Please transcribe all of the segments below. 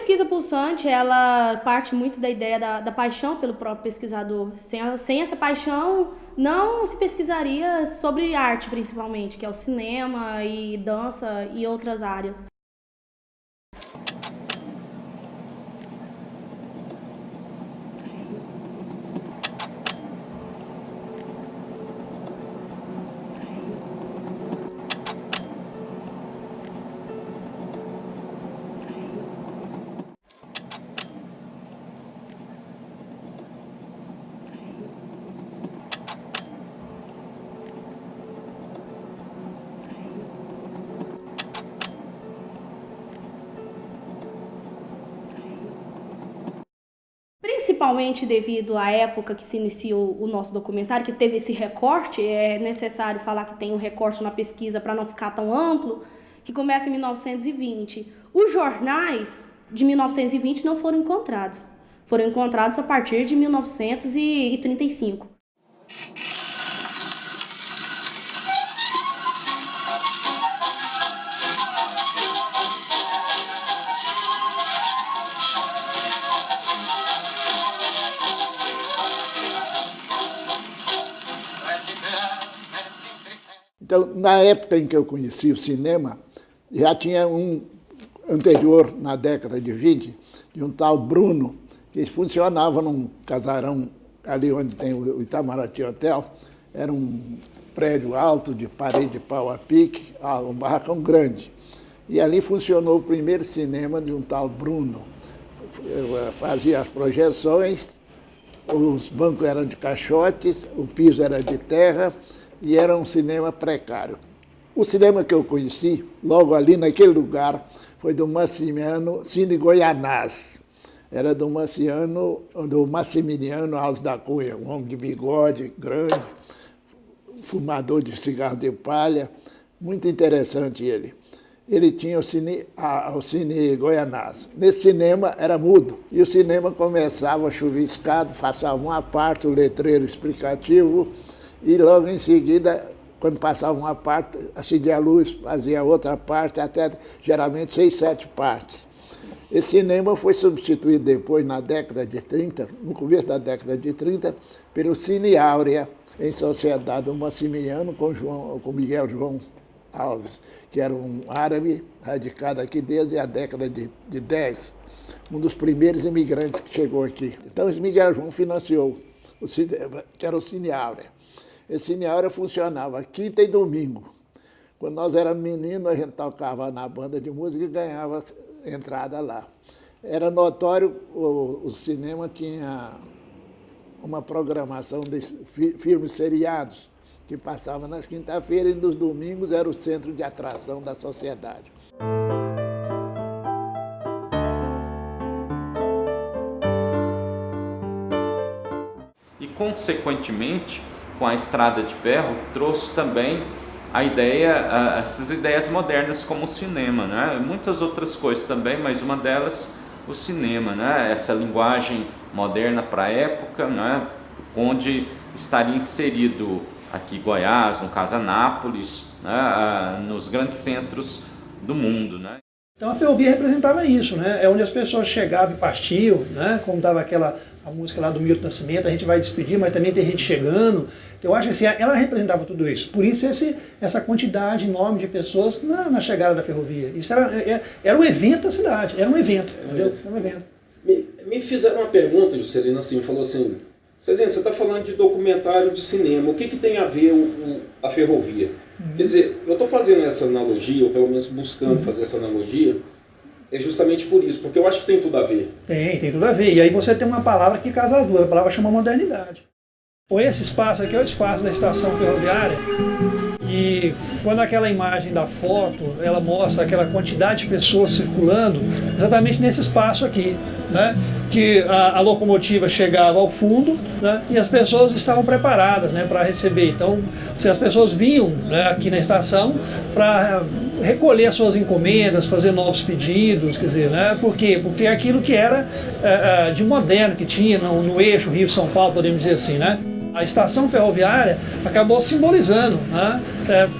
pesquisa pulsante, ela parte muito da ideia da paixão pelo próprio pesquisador. Sem essa paixão, não se pesquisaria sobre arte, principalmente, que é o cinema e dança e outras áreas. Principalmente devido à época que se iniciou o nosso documentário, que teve esse recorte, é necessário falar que tem um recorte na pesquisa para não ficar tão amplo, que começa em 1920. Os jornais de 1920 não foram encontrados. Foram encontrados a partir de 1935. Então, na época em que eu conheci o cinema, já tinha um anterior, na década de 20, de um tal Bruno, que funcionava num casarão ali onde tem o Itamaraty Hotel. Era um prédio alto, de parede de pau a pique, um barracão grande. E ali funcionou o primeiro cinema de um tal Bruno. Eu fazia as projeções, os bancos eram de caixotes, o piso era de terra, e era um cinema precário. O cinema que eu conheci, logo ali naquele lugar, foi do Massimiano Cine Goianás. Era do Massimiliano Alves da Cunha, um homem de bigode grande, fumador de cigarro de palha, muito interessante ele. Ele tinha o Cine Goianás. Nesse cinema era mudo, e o cinema começava chuviscado, passava uma parte, o letreiro explicativo, e logo em seguida, quando passava uma parte, acendia a luz, fazia outra parte, até geralmente 6, 7 partes. Esse cinema foi substituído depois, na década de 30, no começo da década de 30, pelo Cine Áurea, em sociedade do Massimiliano com Miguel João Alves, que era um árabe radicado aqui desde a década de 10, um dos primeiros imigrantes que chegou aqui. Então, esse Miguel João financiou o cinema, que era o Cine Áurea. Esse Cine Áurea funcionava quinta e domingo. Quando nós éramos meninos, a gente tocava na banda de música e ganhava entrada lá. Era notório, o cinema tinha uma programação de filmes seriados, que passava nas quinta-feiras, e nos domingos era o centro de atração da sociedade. E, consequentemente, com a Estrada de Ferro, trouxe também a ideia, essas ideias modernas como o cinema, né? Muitas outras coisas também, mas uma delas, o cinema, né? Essa linguagem moderna para a época, né? Onde estaria inserido aqui Goiás, no caso Anápolis, né? Nos grandes centros do mundo, né? Então a ferrovia representava isso, né? É onde as pessoas chegavam e partiam, né? Como dava a música lá do Milton Nascimento, a gente vai despedir, mas também tem gente chegando. Então, eu acho que assim, ela representava tudo isso. Por isso essa quantidade enorme de pessoas na chegada da ferrovia. Isso era um evento da cidade, era um evento, entendeu? Era um evento. Me fizeram uma pergunta, Juscelino, assim, falou assim, Cezinha, você está falando de documentário de cinema, o que tem a ver a ferrovia? Quer dizer, eu estou fazendo essa analogia, ou pelo menos buscando fazer essa analogia, é justamente por isso, porque eu acho que tem tudo a ver. Tem tudo a ver. E aí você tem uma palavra que casa as duas, a palavra chama modernidade. Esse espaço aqui é o espaço da estação ferroviária, e quando aquela imagem da foto, ela mostra aquela quantidade de pessoas circulando, exatamente nesse espaço aqui, né? Que a locomotiva chegava ao fundo, né? E as pessoas estavam preparadas, né, para receber. Então, as pessoas vinham, né, aqui na estação para recolher as suas encomendas, fazer novos pedidos, quer dizer, né? Por quê? Porque é aquilo que era de moderno que tinha no eixo Rio-São Paulo, podemos dizer assim, né? A estação ferroviária acabou simbolizando, né,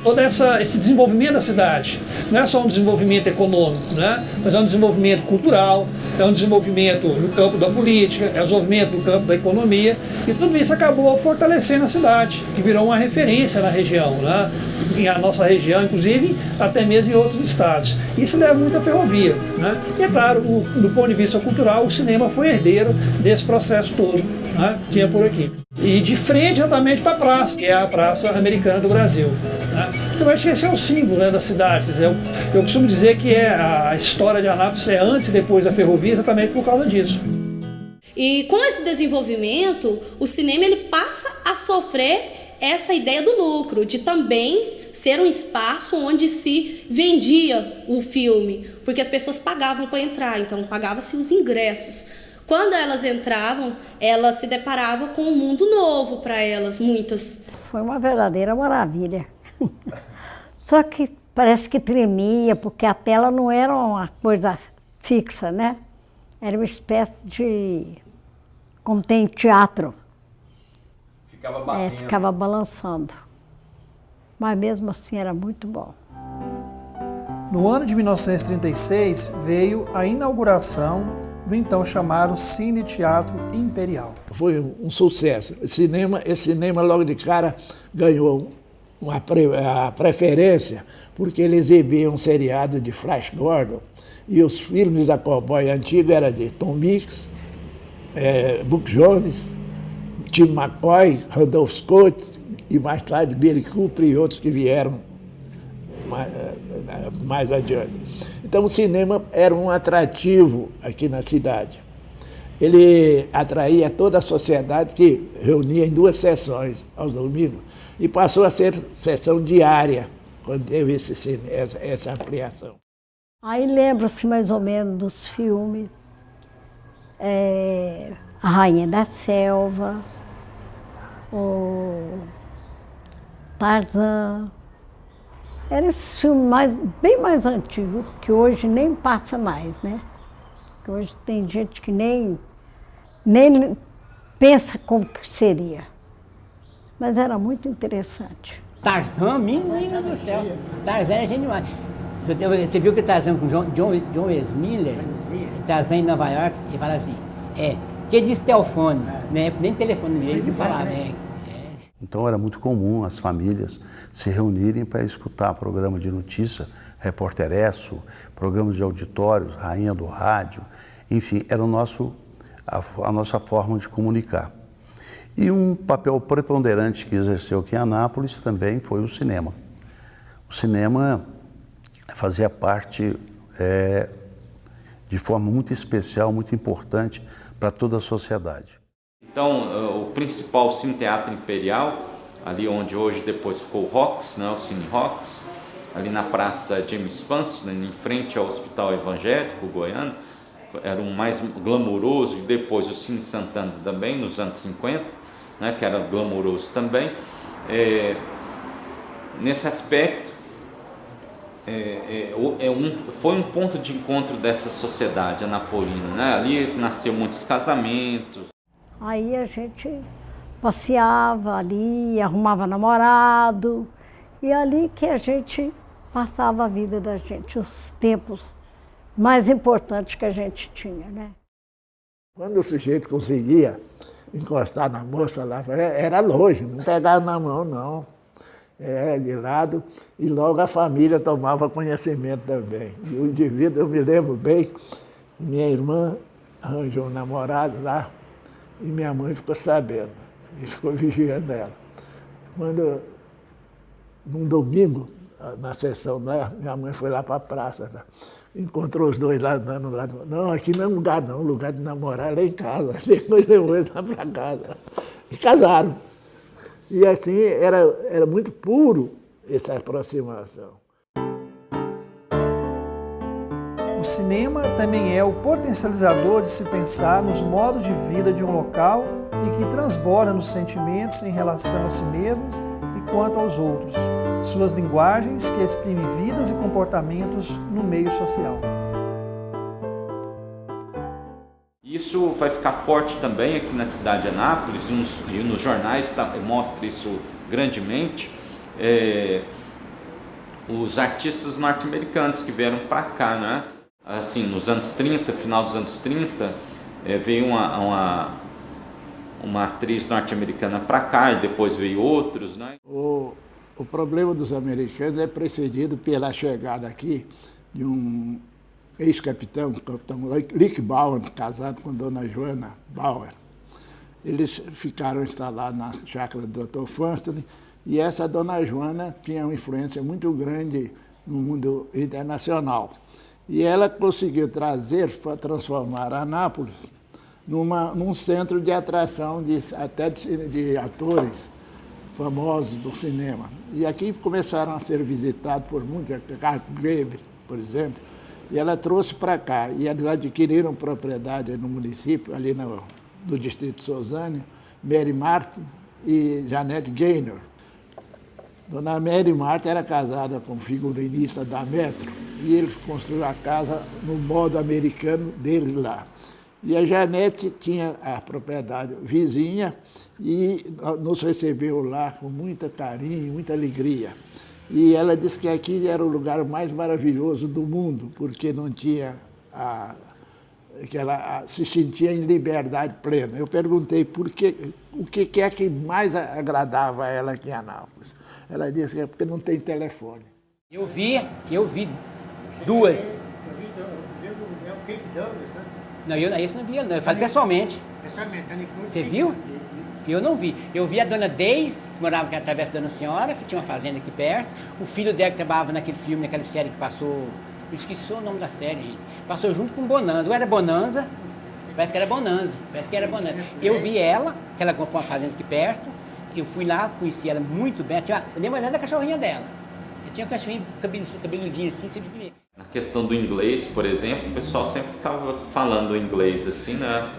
todo esse desenvolvimento da cidade. Não é só um desenvolvimento econômico, né, mas é um desenvolvimento cultural, é um desenvolvimento no campo da política, é um desenvolvimento no campo da economia, e tudo isso acabou fortalecendo a cidade, que virou uma referência na região, né, em a nossa região, inclusive até mesmo em outros estados. Isso deve muito à ferrovia, né? E é claro, do ponto de vista cultural, o cinema foi herdeiro desse processo todo, né, que é por aqui. E de frente exatamente para a praça, que é a Praça Americana do Brasil, né? Então acho que esse é o símbolo, né, da cidade. Quer dizer, eu costumo dizer que a história de Anápolis é antes e depois da ferrovia exatamente por causa disso. E com esse desenvolvimento, o cinema ele passa a sofrer essa ideia do lucro, de também ser um espaço onde se vendia o filme, porque as pessoas pagavam para entrar, então pagava-se os ingressos. Quando elas entravam, elas se deparavam com um mundo novo para elas, muitas. Foi uma verdadeira maravilha. Só que parece que tremia, porque a tela não era uma coisa fixa, né? Era uma espécie de... como tem teatro. Ficava batendo. Ficava balançando. Mas mesmo assim era muito bom. No ano de 1936 veio a inauguração do então chamado Cine Teatro Imperial. Foi um sucesso. Esse cinema logo de cara ganhou a preferência porque ele exibia um seriado de Flash Gordon e os filmes da cowboy antiga eram de Tom Mix, Buck Jones, Tim McCoy, Randolph Scott e mais tarde Billy Cooper e outros que vieram mais adiante. Então o cinema era um atrativo aqui na cidade. Ele atraía toda a sociedade que reunia em 2 sessões aos domingos e passou a ser sessão diária quando teve essa ampliação. Aí lembro-se mais ou menos dos filmes, A Rainha da Selva, o Tarzan. Era esse filme bem mais antigo, que hoje nem passa mais, né? Que hoje tem gente que nem pensa como que seria. Mas era muito interessante. Tarzan, menina do céu. Tarzan é genial. Você viu que Tarzan com John Wesmiller, Tarzan em Nova York, ele fala assim, que diz telefone, né? Nem telefone eles não falavam, Então era muito comum as famílias se reunirem para escutar programa de notícia, Repórter Esso, programas de auditórios, Rainha do Rádio, enfim, era a nossa forma de comunicar. E um papel preponderante que exerceu aqui em Anápolis também foi o cinema. O cinema fazia parte de forma muito especial, muito importante para toda a sociedade. Então, o principal Cine Teatro Imperial, ali onde hoje depois ficou o Rox, né, o Cine Rox, ali na Praça James Fanso, né, em frente ao Hospital Evangélico Goiano, era o mais glamouroso, e depois o Cine Santana também, nos anos 50, né, que era glamouroso também. Nesse aspecto, foi um ponto de encontro dessa sociedade anapolina, né? Ali nasceu muitos casamentos. Aí a gente passeava ali, arrumava namorado, e ali que a gente passava a vida da gente, os tempos mais importantes que a gente tinha, né? Quando o sujeito conseguia encostar na moça lá, era longe, não pegava na mão, não. De lado, e logo a família tomava conhecimento também. E o indivíduo, eu me lembro bem, minha irmã arranjou um namorado lá, e minha mãe ficou sabendo, e ficou vigiando ela. Quando, num domingo, na sessão lá, minha mãe foi lá para a praça, tá? Encontrou os dois lá andando lá. Não, aqui não é lugar não, lugar de namorar é lá em casa. Depois levou eles lá para casa. E casaram. E assim, era muito puro essa aproximação. O cinema também é o potencializador de se pensar nos modos de vida de um local e que transborda nos sentimentos em relação a si mesmos e quanto aos outros, suas linguagens que exprimem vidas e comportamentos no meio social. E isso vai ficar forte também aqui na cidade de Anápolis, e nos jornais mostra isso grandemente, os artistas norte-americanos que vieram para cá, né? Assim, nos anos 30, final dos anos 30, veio uma atriz norte-americana para cá e depois veio outros, né? O problema dos americanos é precedido pela chegada aqui de um ex-capitão, o capitão Lick Bauer, casado com Dona Joana Bauer. Eles ficaram instalados na chácara do Dr. Funston, e essa Dona Joana tinha uma influência muito grande no mundo internacional. E ela conseguiu transformar Anápolis num centro de atração até de atores famosos do cinema. E aqui começaram a ser visitados por muitos, Carl Greber, por exemplo, e ela trouxe para cá. E eles adquiriram propriedade no município, ali no distrito de Sozânia, Mary Martin e Janete Gaynor. Dona Mary Martin era casada com um figurinista da Metro, e ele construiu a casa no modo americano deles lá. E a Janete tinha a propriedade vizinha e nos recebeu lá com muito carinho, muita alegria. E ela disse que aqui era o lugar mais maravilhoso do mundo, porque não tinha que ela se sentia em liberdade plena. Eu perguntei o que é que mais agradava a ela aqui em Anápolis. Ela disse que é porque não tem telefone. Eu vi duas. Não, isso não vi, não. Eu falo pessoalmente. Você viu? Eu não vi. Eu vi a dona Deise, que morava aqui através da Dona Senhora, que tinha uma fazenda aqui perto. O filho dela que trabalhava naquele filme, naquela série que passou... Eu esqueci o nome da série, gente. Passou junto com Bonanza. Ou era Bonanza? Parece que era Bonanza. Eu vi ela, que ela comprou uma fazenda aqui perto. Eu fui lá, conheci ela muito bem. Eu dei uma olhada na cachorrinha dela. Eu tinha um cachorrinho cabeludinho assim, você viu? Na questão do inglês, por exemplo, o pessoal sempre ficava falando inglês assim, né?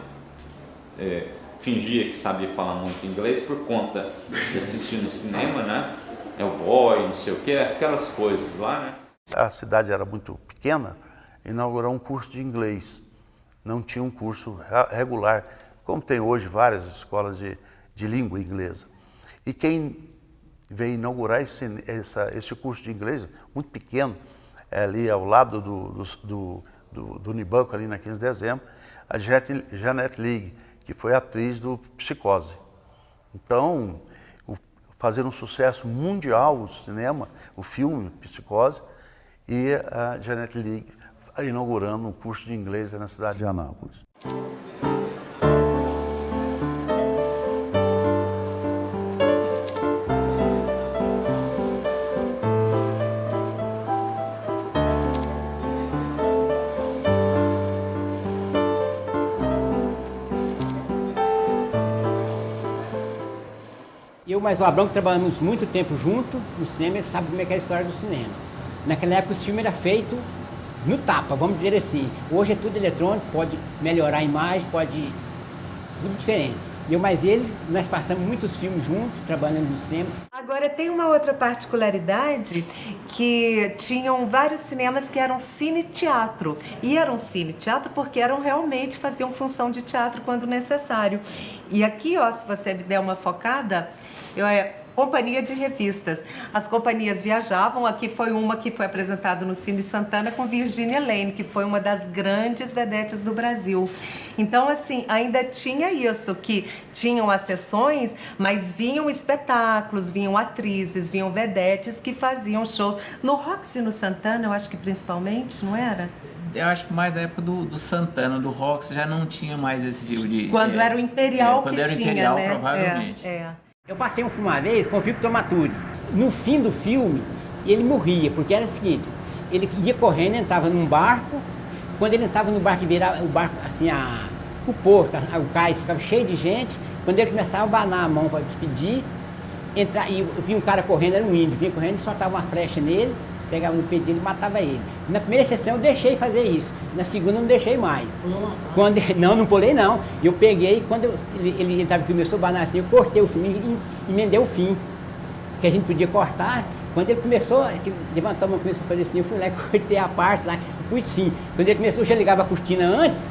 Fingia que sabia falar muito inglês por conta de assistir no cinema, né? É o boy, não sei o que, aquelas coisas lá, né? A cidade era muito pequena, inaugurou um curso de inglês. Não tinha um curso regular, como tem hoje várias escolas de língua inglesa. E quem veio inaugurar esse curso de inglês, muito pequeno, ali ao lado do Unibanco, ali na 15 de dezembro, a Janete Leigh, que foi atriz do Psicose. Então, fazendo um sucesso mundial o cinema, o filme Psicose, e a Janete Leigh inaugurando um curso de inglês na cidade de Anápolis. Eu mais o Abrão, que trabalhamos muito tempo junto no cinema, ele sabe como é que é a história do cinema. Naquela época o filme era feito no tapa, vamos dizer assim. Hoje é tudo eletrônico, pode melhorar a imagem, tudo diferente. Eu mais ele, nós passamos muitos filmes juntos, trabalhando no cinema. Agora tem uma outra particularidade, que tinham vários cinemas que eram cine-teatro. E eram cine-teatro porque faziam função de teatro quando necessário. E aqui, ó, se você der uma focada, companhia de revistas. As companhias viajavam, aqui foi uma que foi apresentada no Cine Santana com Virginia Lane, que foi uma das grandes vedetes do Brasil. Então, assim, ainda tinha isso, que tinham as sessões, mas vinham espetáculos, vinham atrizes, vinham vedetes que faziam shows. No Roxy no Santana, eu acho que principalmente, não era? Eu acho que mais da época do Santana, do Roxy, já não tinha mais esse tipo de... Quando era o Imperial que tinha, né? Quando era o Imperial, provavelmente. Eu passei um filme uma vez com o Victor Maturi. No fim do filme, ele morria, porque era o seguinte, ele ia correndo, entrava num barco, quando ele entrava no barco e virava o barco, assim, o porto, o cais ficava cheio de gente, quando ele começava a abanar a mão para despedir, e vinha um cara correndo, era um índio, vinha correndo e soltava uma flecha nele, pegava no peito dele e matava ele. Na primeira sessão eu deixei fazer isso, na segunda eu não deixei mais. Não pulei não. Eu peguei, quando ele começou a banar assim, eu cortei o filme e emendei o fim, que a gente podia cortar. Quando ele começou, levantou a mão, começou a fazer assim, eu fui lá e cortei a parte lá, pus fim. Quando ele começou, eu já ligava a cortina antes,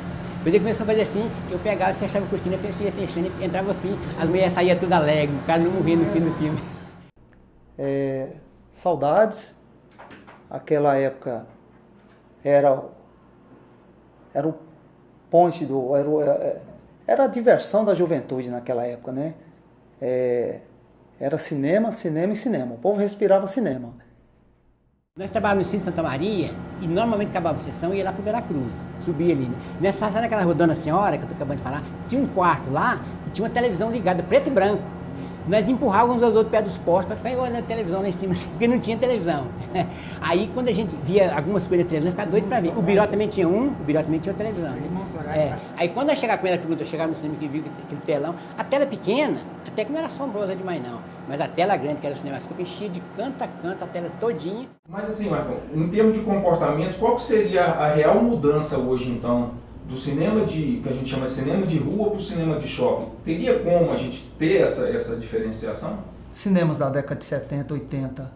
Depois ele começou a fazer assim, eu pegava e fechava a cortina, ia fechando, entrava assim, as mulheres saíam tudo alegre, o cara não morria no fim do filme. Saudades, aquela época era o ponte era a diversão da juventude naquela época, né? Era cinema, cinema e cinema. O povo respirava cinema. Nós trabalhávamos no Cine Santa Maria e normalmente acabava a sessão e ia lá para Veracruz, subia ali. Né? Nós passávamos naquela rua Dona Senhora, que eu estou acabando de falar, tinha um quarto lá e tinha uma televisão ligada, preto e branco. Nós empurrávamos uns aos outros pé dos postes para ficar olhando a televisão lá em cima, porque não tinha televisão. Aí quando a gente via algumas coisas da televisão, ficava doido para ver. O Biró também tinha uma televisão. Aí quando eu chegava com ela, eu chegava no cinema que viu aquele telão, a tela pequena, até que não era assombrosa demais não, mas a tela grande, que era o cinemascope, enchia de canto a canto a tela todinha. Mas assim, Marcão, em termos de comportamento, qual que seria a real mudança hoje então? Do cinema que a gente chama de cinema de rua para o cinema de shopping. Teria como a gente ter essa diferenciação? Cinemas da década de 70, 80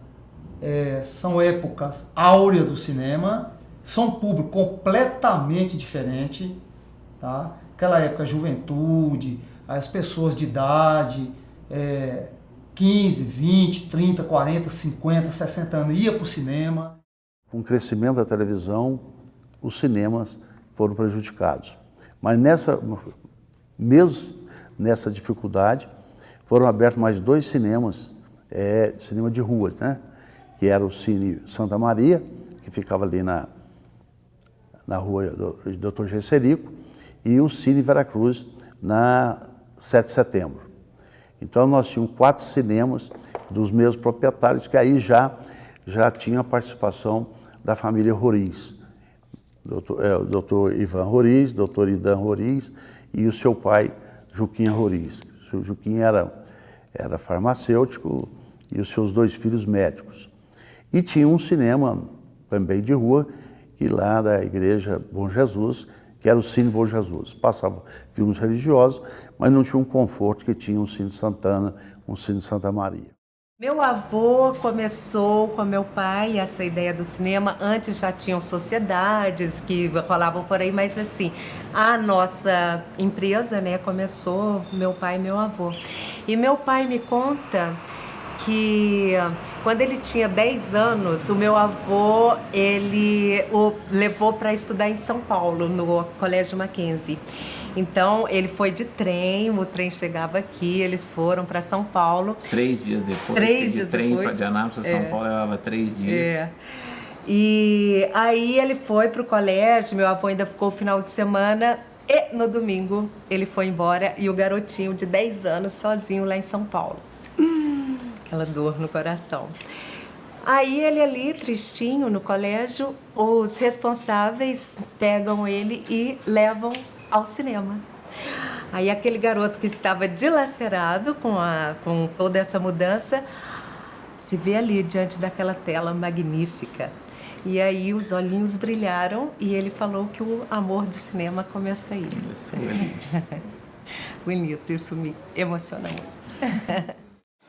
são épocas áureas do cinema, são um público completamente diferente, tá? Aquela época, a juventude, as pessoas de idade, 15, 20, 30, 40, 50, 60 anos, ia para o cinema. Com o crescimento da televisão, os cinemas foram prejudicados. Mas mesmo nessa dificuldade, foram abertos mais 2 cinemas, cinema de rua, né? Que era o Cine Santa Maria, que ficava ali na rua do Dr. Gesserico, e o Cine Veracruz, na 7 de setembro. Então nós tínhamos 4 cinemas dos mesmos proprietários, que aí já tinha a participação da família Roriz. O doutor Ivan Roriz, doutor Idan Roriz e o seu pai, Juquinha Roriz. O Juquinha era farmacêutico e os seus 2 filhos médicos. E tinha um cinema também de rua, que lá da igreja Bom Jesus, que era o Cine Bom Jesus. Passava filmes religiosos, mas não tinha um conforto que tinha um Cine Santana, um Cine Santa Maria. Meu avô começou com meu pai essa ideia do cinema. Antes já tinham sociedades que rolavam por aí, mas assim, a nossa empresa, né, começou meu pai e meu avô. E meu pai me conta que quando ele tinha 10 anos, o meu avô, ele o levou para estudar em São Paulo, no Colégio Mackenzie. Então, ele foi de trem, o trem chegava aqui, eles foram para São Paulo. 3 dias depois, de trem de Anápolis a São Paulo, levava 3 dias. E aí ele foi para o colégio, meu avô ainda ficou o final de semana, e no domingo ele foi embora, e o garotinho de 10 anos sozinho lá em São Paulo. Aquela dor no coração. Aí ele ali, tristinho, no colégio, os responsáveis pegam ele e levam ao cinema. Aí aquele garoto que estava dilacerado com toda essa mudança, se vê ali diante daquela tela magnífica. E aí os olhinhos brilharam e ele falou que o amor do cinema começa aí. Bonito, isso me emociona muito.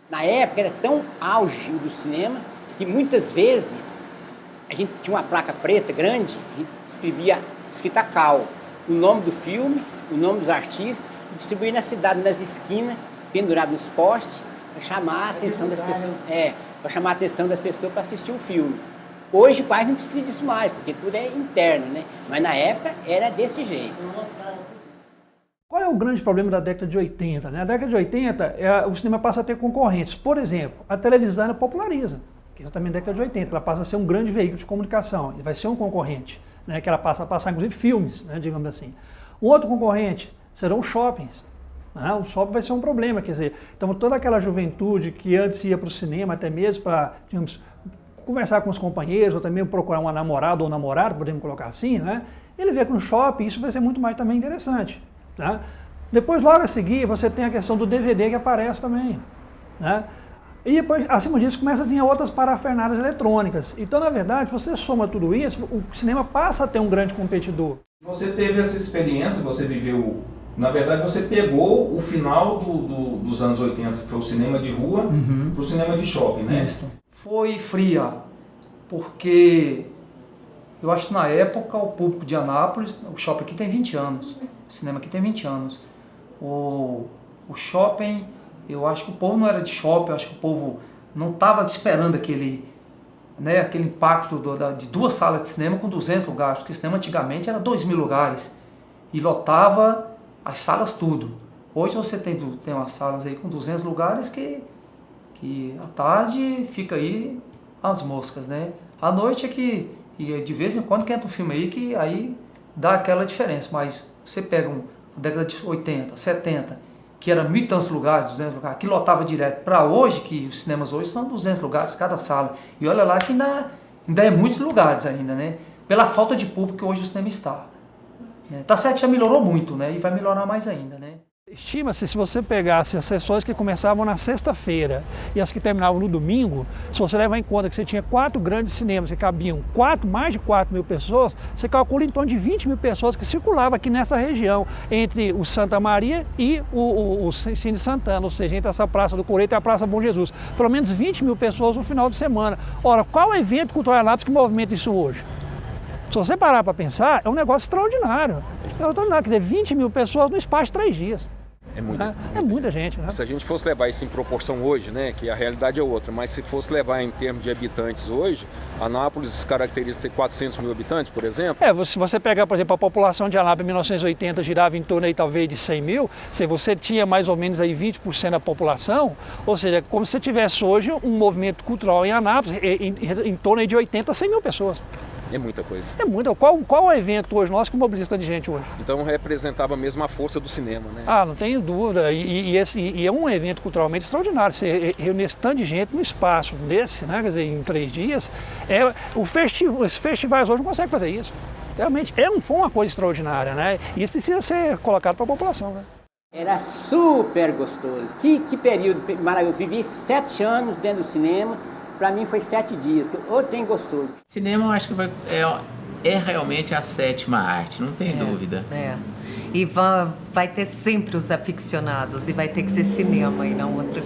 Na época era tão auge do cinema que muitas vezes a gente tinha uma placa preta grande e escrevia escrita Cal, o nome do filme, o nome dos artistas, e distribuía na cidade, nas esquinas, pendurado nos postes, para chamar a atenção das pessoas. Para chamar a atenção das pessoas para assistir o filme. Hoje o pai não precisa disso mais, porque tudo é interno, né? Mas na época era desse jeito. Qual é o grande problema da década de 80? Na década de 80, o cinema passa a ter concorrentes. Por exemplo, a televisão ela populariza, que é também na década de 80. Ela passa a ser um grande veículo de comunicação, e vai ser um concorrente, né, que ela passa a passar, inclusive, filmes, né, digamos assim. Um outro concorrente serão os shoppings. Né? O shopping vai ser um problema, quer dizer, então toda aquela juventude que antes ia para o cinema, até mesmo para, digamos, conversar com os companheiros, ou também procurar uma namorada ou namorado, podemos colocar assim, né? Ele vê que no shopping isso vai ser muito mais também interessante. Né? Depois, logo a seguir, você tem a questão do DVD que aparece também. Né? E depois, acima disso, começa a vir outras parafernálias eletrônicas. Então, na verdade, você soma tudo isso, o cinema passa a ter um grande competidor. Você teve essa experiência, você viveu... Na verdade, você pegou o final dos anos 80, que foi o cinema de rua, para o cinema de shopping, né? Isso. Foi fria, porque Eu acho que na época o público de Anápolis, o shopping aqui tem 20 anos, o cinema aqui tem 20 anos. O shopping, eu acho que o povo não era de shopping, eu acho que o povo não estava esperando aquele impacto de 2 salas de cinema com 200 lugares, porque o cinema antigamente era 2.000 lugares e lotava as salas tudo. Hoje você tem umas salas aí com 200 lugares que à tarde fica aí as moscas, né? À noite é que, e de vez em quando que entra um filme aí que aí dá aquela diferença, mas você pega uma década de 80, 70, que era 1.000 e tantos lugares, 200 lugares, que lotava direto, para hoje, que os cinemas hoje são 200 lugares cada sala, e olha lá que ainda é muitos lugares ainda, né? Pela falta de público que hoje o cinema está. Né? Tá certo que já melhorou muito, né? E vai melhorar mais ainda, né? Estima-se, se você pegasse as sessões que começavam na sexta-feira e as que terminavam no domingo, se você levar em conta que você tinha 4 grandes cinemas que cabiam mais de 4 mil pessoas, você calcula em torno de 20 mil pessoas que circulavam aqui nessa região, entre o Santa Maria e o Cine Santana, ou seja, entre essa Praça do Coreto e a Praça Bom Jesus. Pelo menos 20 mil pessoas no final de semana. Ora, qual é o evento cultural em Anápolis que movimenta isso hoje? Se você parar para pensar, é um negócio extraordinário. Extraordinário, quer dizer, 20 mil pessoas no espaço de 3 dias. É muita gente, né? Se a gente fosse levar isso em proporção hoje, né, que a realidade é outra, mas se fosse levar em termos de habitantes hoje, Anápolis se caracteriza ter 400 mil habitantes, por exemplo. Se você pegar, por exemplo, a população de Anápolis em 1980 girava em torno aí, talvez de 100 mil, se você tinha mais ou menos aí 20% da população, ou seja, como se tivesse hoje um movimento cultural em Anápolis em torno aí de 80 a 100 mil pessoas. É muita coisa. É muita. Qual é o evento hoje nosso que mobiliza tanta gente hoje? Então representava mesmo a força do cinema, né? Não tenho dúvida. E é um evento culturalmente extraordinário. Você reunir esse tanto de gente num espaço desse, né? Quer dizer, em 3 dias. Os festivais hoje não conseguem fazer isso. Realmente foi uma coisa extraordinária, né? E isso precisa ser colocado para a população, né? Era super gostoso. Que período maravilhoso. Eu vivi 7 anos dentro do cinema. Para mim foi 7 dias, o trem gostoso. Cinema eu acho que é realmente a 7ª arte, não tem dúvida. E vai ter sempre os aficionados e vai ter que ser cinema e não outra